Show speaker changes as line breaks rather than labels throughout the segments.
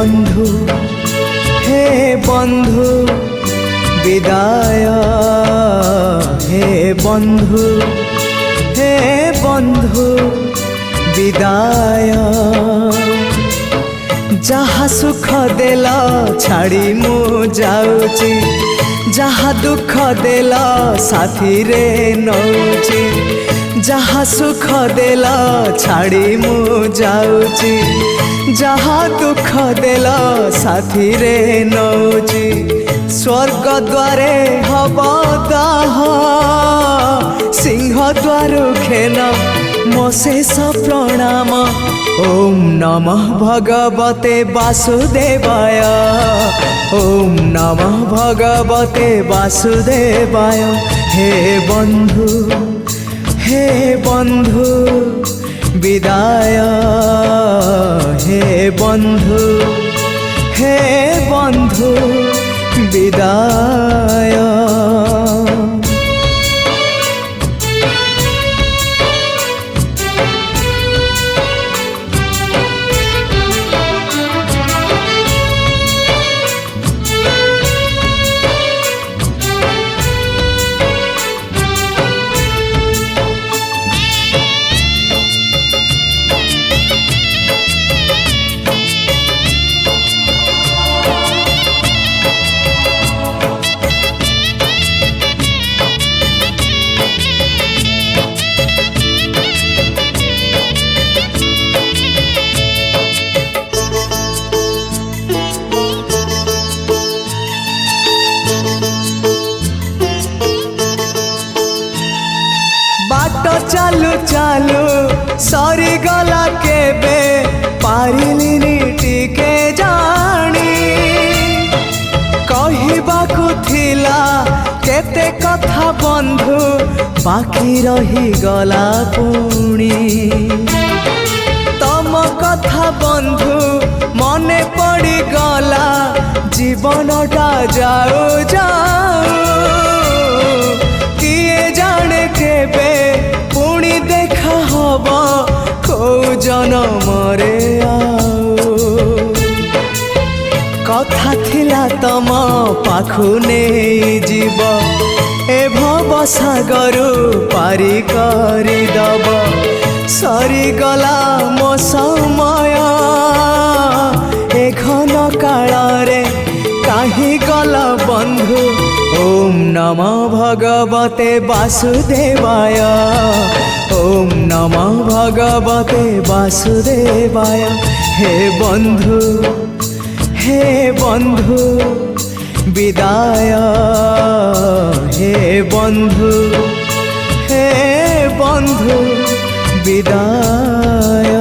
बंधु विदाय हे बंधु विदाय जहा सुख देला छाड़ी मु जाऊची जहा दुख देला साथी रे नौची जहा सुख देला छाड़ी मु जाऊची जहा दुख देला साथी रे नौची स्वर्ग द्वारे हब दाह सिंह द्वार खेन मो शेष प्रणाम ओम नमः भगवते वासुदेवाय ओम नमः भगवते वासुदेवाय हे बंधु विदाय हे बंधु विदाय चालू चालू सरी गला केबे पारिलिनी टिके जानी कहिबाकु थिला केते कथा बंधु बाकी रही गला पुणी तम कथा बंधु मने पड़ी गला जीवनटा जाऊ जाऊ किए जाने केबे पुणी देखा हब को जनम रे कथा थिला तम पाखु नहीं जीव ए भव सागर पारी करी दब सरी गला मो समय ए घन काल रे काहे गला बंधु ओम नमः भगवते वासुदेवाय ओम नमः भगवते वासुदेवाय हे बंधु विदाय हे बंधु विदाय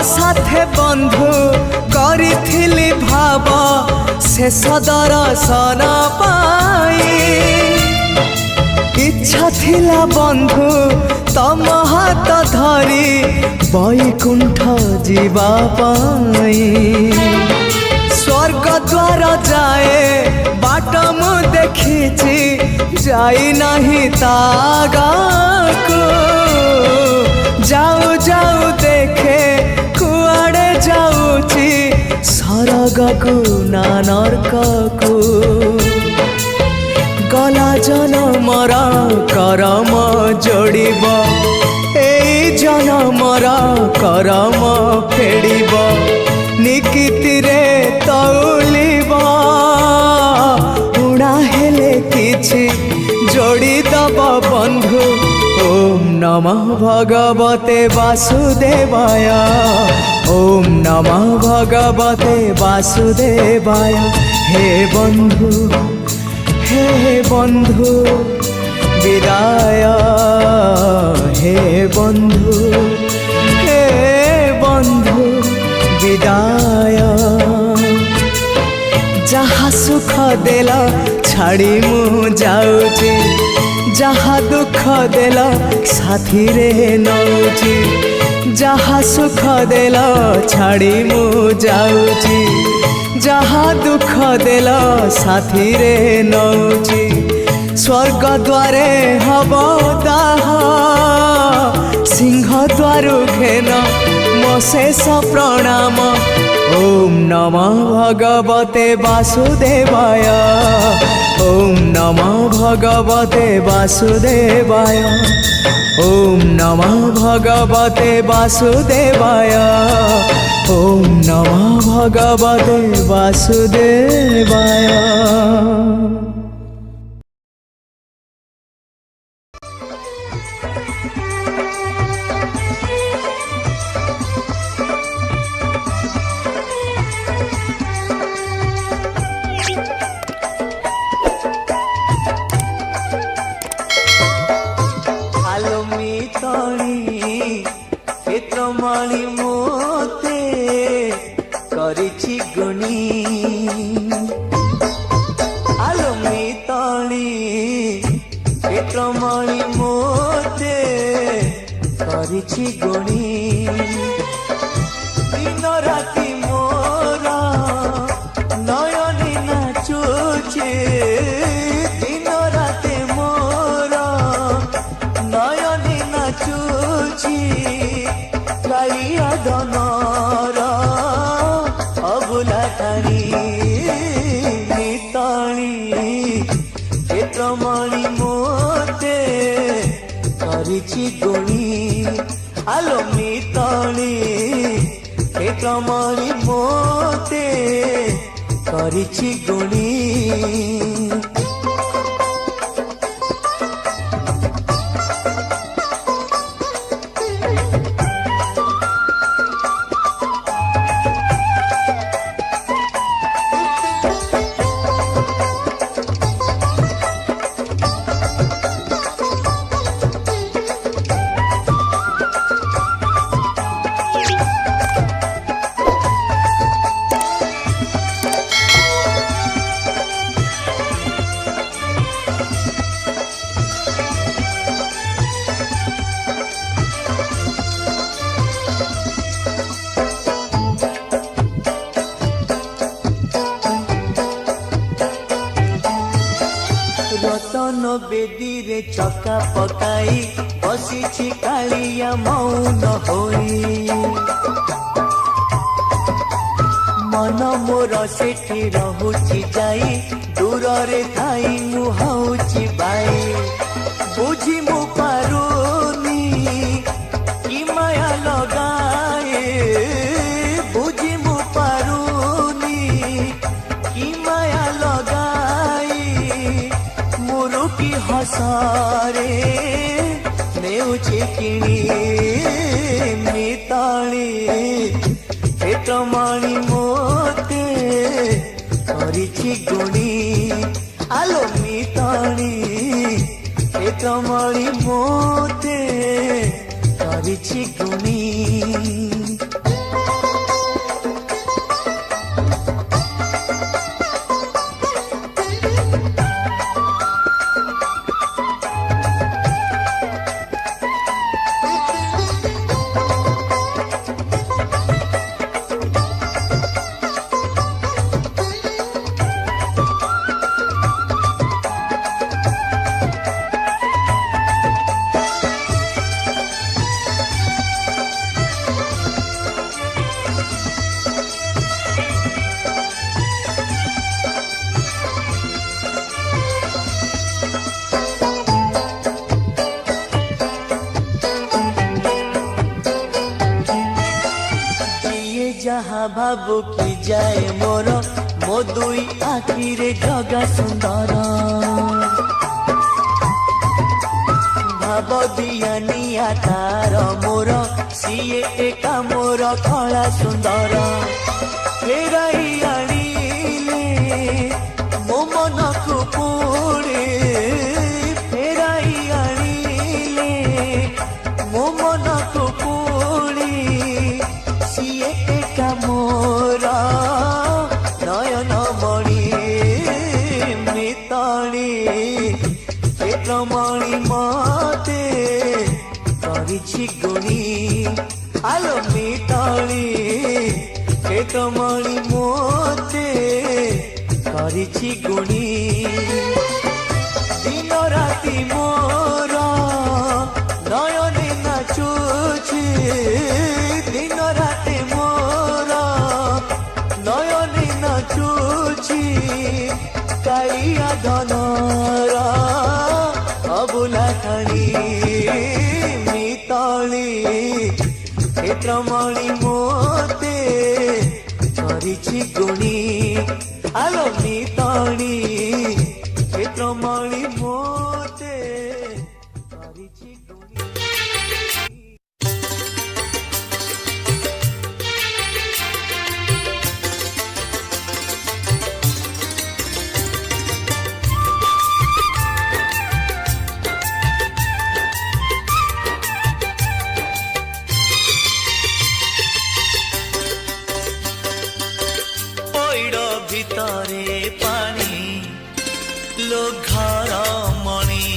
साथे बंधु करिथिली भाव शेष दर्शन पाई इच्छा थिला बंधु तम हाथ धरी बैकुंठ जीवा पाई स्वर्ग द्वार जाए बाट मु देखिछि जाई नहीं तागाको जाऊ जाऊ देखे कुआड़े जाऊची सरगकु ना नरककु गला जनमर करम जोड़ब एई जनमर करम फेड़ब निकिति रे तौलिब उड़ा हेले किछि जोड़ी दब बंधु ओम नमः भगवते वासुदेवाय। ओम नमः भगवते वासुदेवाय। हे बंधु विदाय। हे बंधु विदाय। जहा सुख देला छाड़ी मु जाऊची, जहा दुख देला साथी रे नौची। जहा सुख देला छाड़ी मु जाऊची, जहा दुख देला साथी रे नौची। स्वर्ग द्वारे हब दाह, सिंह द्वारु घेन मो शेष प्रणाम। ओम नमः भगवते वासुदेवाय। ओम नमः भगवते वासुदेवाय। ओम नमः भगवते वासुदेवाय। ओम नमः भगवते वासुदेवाय।
क्षेत्रमाणी मोते करिछि गुणी। आलो मिताली क्षेत्रमाणी मोते करिछि गुणी। दिन राति मोरा नयनी नाचुछे, दिन राति मोरा नयनी नाचुछी। कालिया धनर अबुला ठाणी मिताली क्षेत्रमणि मोते करिछि गुणी। आलो मिताली क्षेत्रमणि मोते करिछि गुणी। रतन बेदी रे चका पकाई बसी कालिया मौन होई। मन मोर सेठी रहुची जाई, दूर रे थाई मुहाउची बाई। बुझी मु पारुनी कि माया लगाए, बुझी मु पारुनी कि माया लगाई। मुरु की हसारे नेउची किणी मिताली क्षेत्रमणि मोते करिछि गुणी। आलो मिताली क्षेत्रमणि मोते करिछि गुणी। जहाँ भावु कि जाए मोर मो दुई आखिरे जगा सुंदर। भाव दिया कालिया तार मोर सीए एका मोर कला सुंदर फेराई आनिले मो मन को पुणे फेराई आनिले मो मन को पुणे सीए एका मोर नयन मणि मिताली क्षेत्रमणि मते करिछि गुणी आलो मिताली क्षेत्रमणि मते करिछि गुणी दिन राति मोर नयने नाचुछि दिन राति मोर नयने नाचुछि कालिया धनर अबुला खणी मिताली क्षेत्रमणि मोते करिछि गुणी आलो मिताली क्षेत्रमणि मोते करिछि गुणी ভিতরে পানি লো ঘর মণি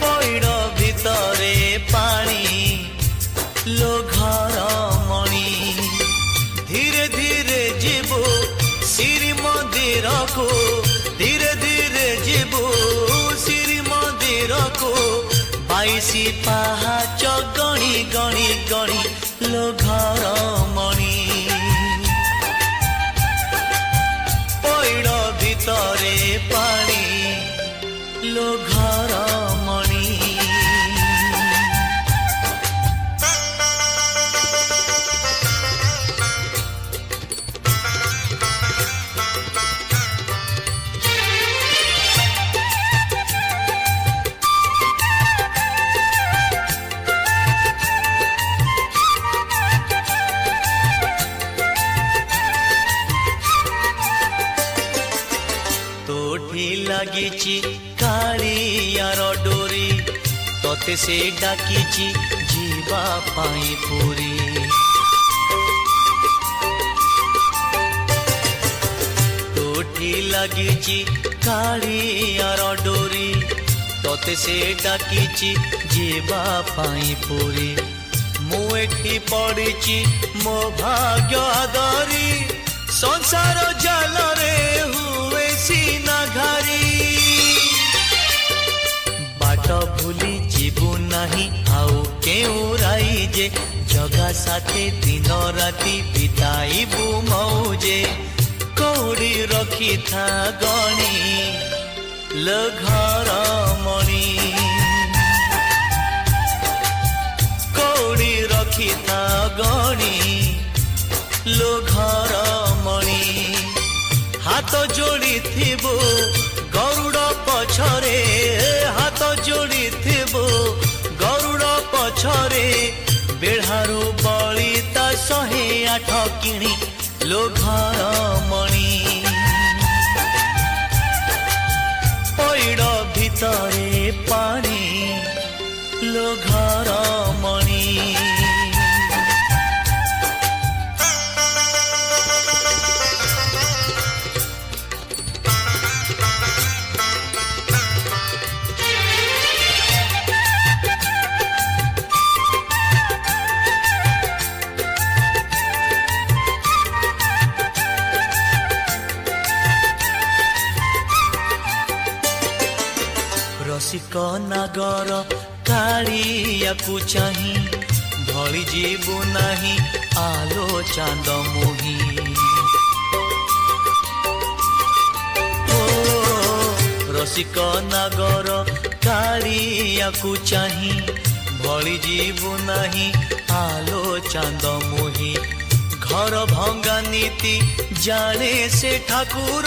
পইড় ভিতরে পানি লো ঘর মণি ধীরে ধীরে যাব শ্রী মন্দিরকু ধীরে ধীরে যাব শ্রী মন্দিরকু 22 পাহাচ গণি গণি গণি লো ঘর মণি ভিতরে পানি লো ঘর মণি লাগিছি কালিয়ার ডোরি তোতে সে ডাকিছি ଯିବା ପାଇଁ ପୁରୀ তোঠি লাগিছি কালিয়ার ডোরি তোতে সে ডাকিছি ଯିବା ପାଇଁ পুରୀ ମୁଁ ଏଠି ପଡ଼ିଛି ମୋ ଭାଗ୍ୟ ଆଦରି ସଂସାର ଜାଲରେ ହୁଏ ସିନା ଘାରି बाट भूली जीवु नहीं आउ केउ राई जे जगा साथे दिन राति बिताइबु मौजे कौड़ी रखी था गणी लो घर मणि कौड़ी रखी था गणी लो घर मणि हाथ जोड़ी थिबो गरुड़ पछरे हाथ जोड़ी थिबो गरुड़ पछरे बेढ़ारू बली ता 108 किणी लो घर मणि पइड़ भितरे पानी लो घर मणि रसिक नागर कालिया को चाही भली जीवु नाही आलो चांद मोही ओ रसिक नागर कालिया को चाही भली जीवु नाही आलो चांद मोही घर भंगा नीति जाने से ठाकुर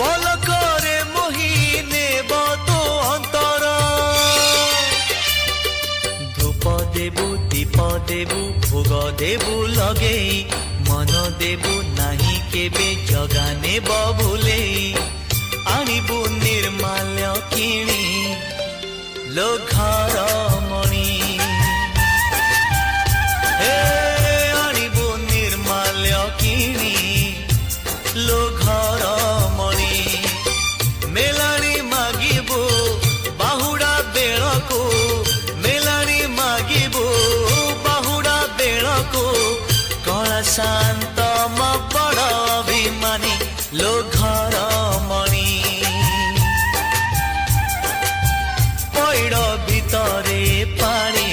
पलकरे मोही नेब तो अंतर देबु भोग देबु लगे मन देबु नाही केबे जगाने बबुले आनिबु निर्माल्य किणी लो घर मणि हे आनिबु निर्माल्य किणी लो घर मणि मेलाणी मागिबु बाहुड़ा बेलको मेलाणी मागिबु बाहुड़ा बेलको कला शांत म बड़ अभिमानी लो घर मणि पैड़ भितरे पानी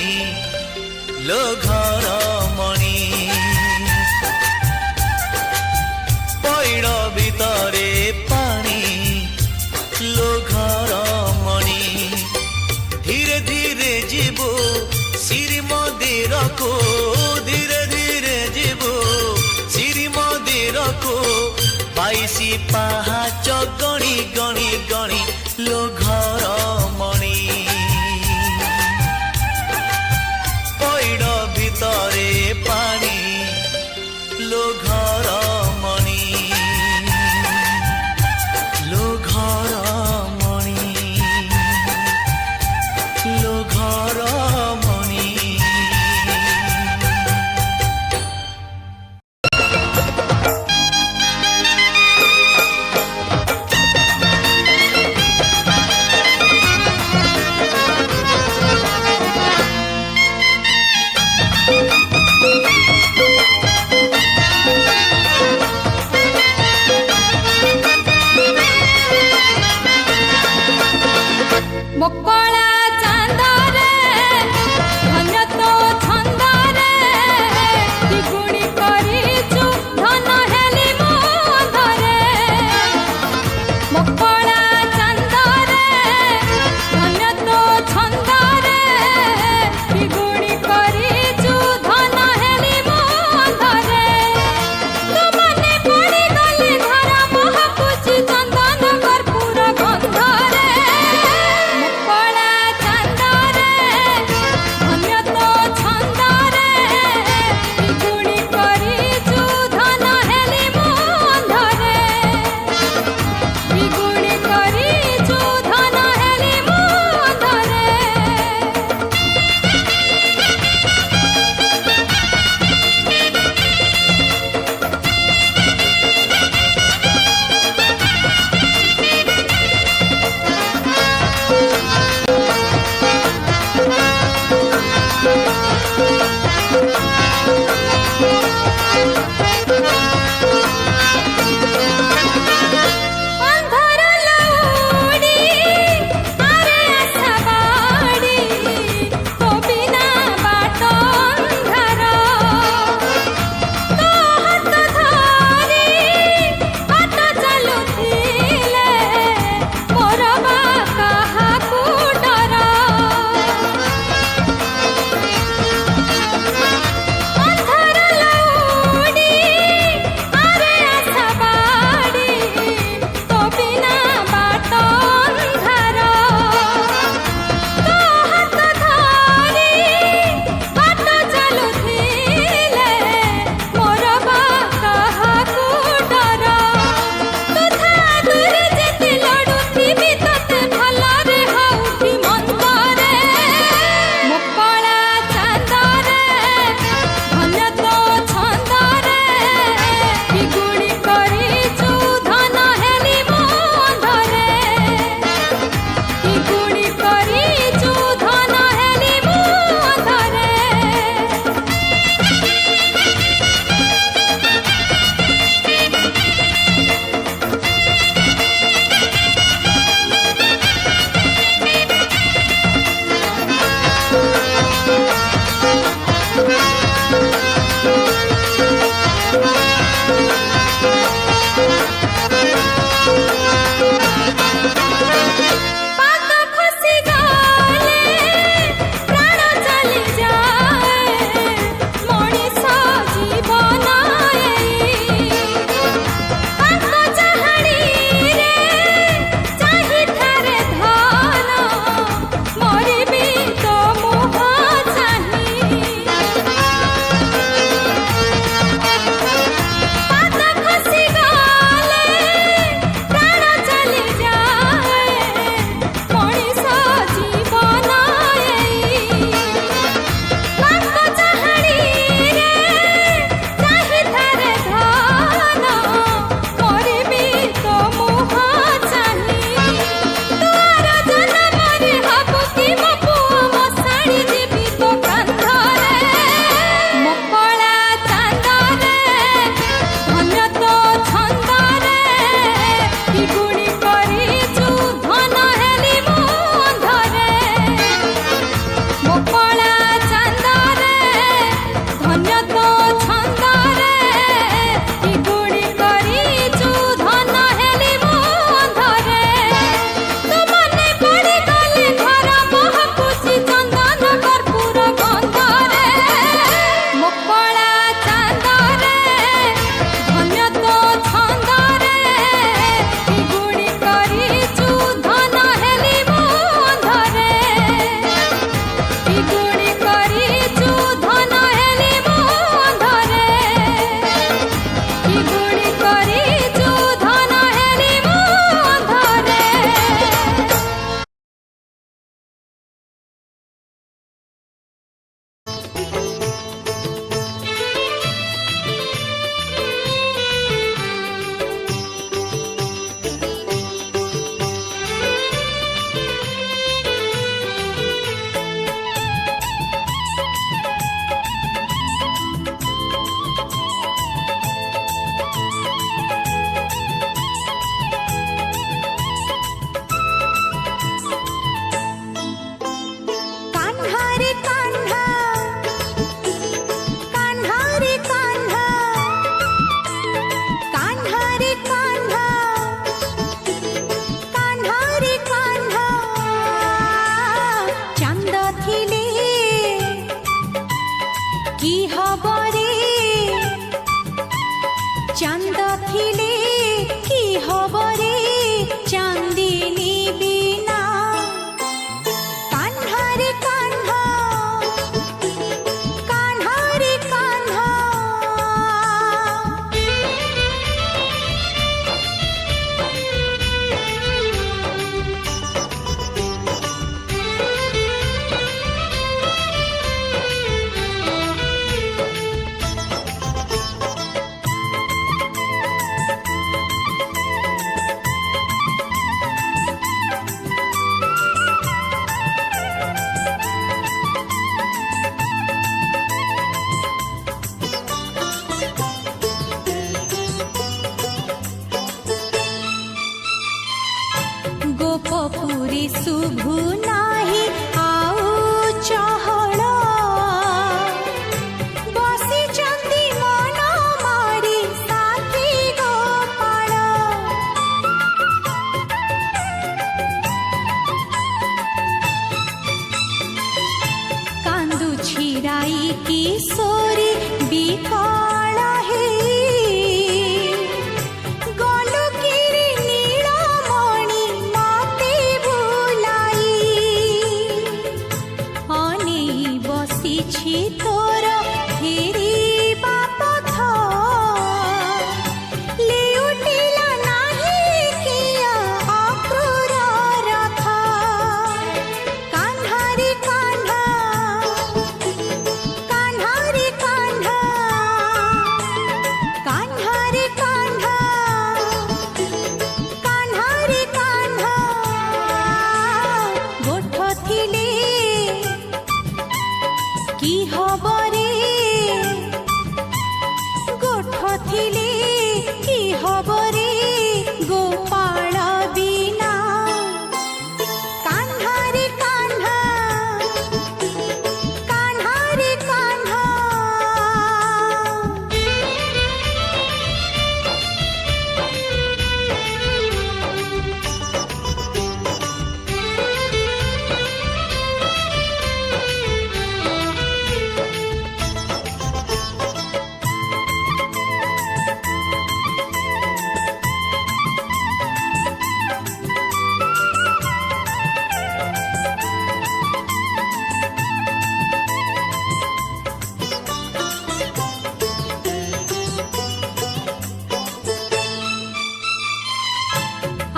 लो घर मणि पैड़ भितरे पानी लो घर मणि धीरे धीरे जीवो श्री मंदिर को धीरे धीरे जीवो श्री मंदिर को 22 पाहाच गणी गणी गणी लो घर मणि पैड़ भितरे पानी लो घर मणि लो घर मणि लो घर मणि
मकड़ा चांदारे धन्य तो छंदारे गुणी करिचु धन हेली मोधरे मकड़ा चांदारे धन्य तो छंदारे गुणी करिचु धन हेली मोधरे तुमने पड़ी गले धरा महापुची चंदन कर्पूर गंधरे मकड़ा चांदारे धन्य तो छंदारे गुणी करिचु धन हेली मोधरे गुणी मोते शुभु नाही आउ चहल बसी चंदी मन मारी साथी गोपाल कांदु छिराई किशोरी बिकल हे गलु किरी नीलमणि मते भुलाई अनेई बसिछि तोर फेरिबा पथ लेउटिला नाही किया अक्रूर रथ कान्हा रे कान्हा कान्हा रे कान्हा कान्हा रे कान्हा कान्हा रे कान्हा गोठ थिले की हबरे गोठ थिले की हबरे गोपाल बिना कान्हा रे कान्हा कान्हा रे कान्हा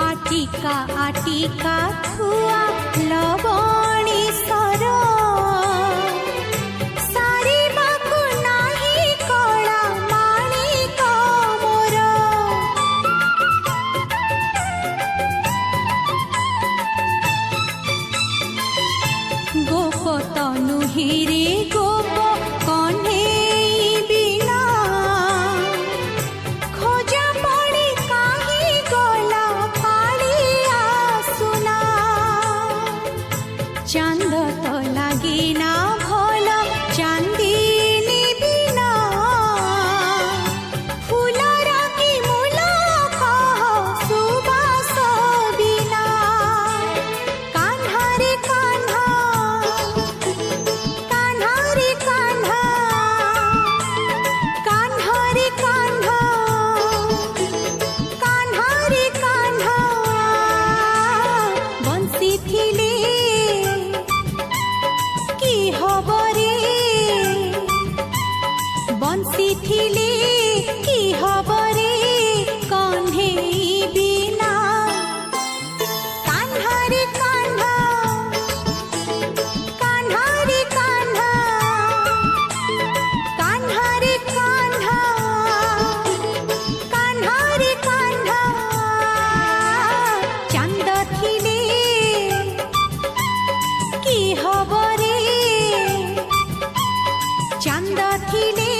आटिका आटिका थुआ लवणी सर सारी बाकु नाही कला माणिक मोर गोप तनु हिरे गोप कन्हेई बिना खोजा पड़ी काही गला फाड़िया सुना चांद तो लागे ना भल चांदीनी बिना फूलर की मूल कह सुबास बिना कान्हा रे कान्हा कान्हा रे कान्हा कान्हा रे कान्हा कान्हा रे कान्हा बंसी थिले की हबरे बंसी थिले की हबरे कन्हेई बिना कान्हा रे कान्हा कान्हा रे कान्हा कान्हा रे कान्हा कान्हा रे कान्हा चांद थिले की हबरे चांद थिले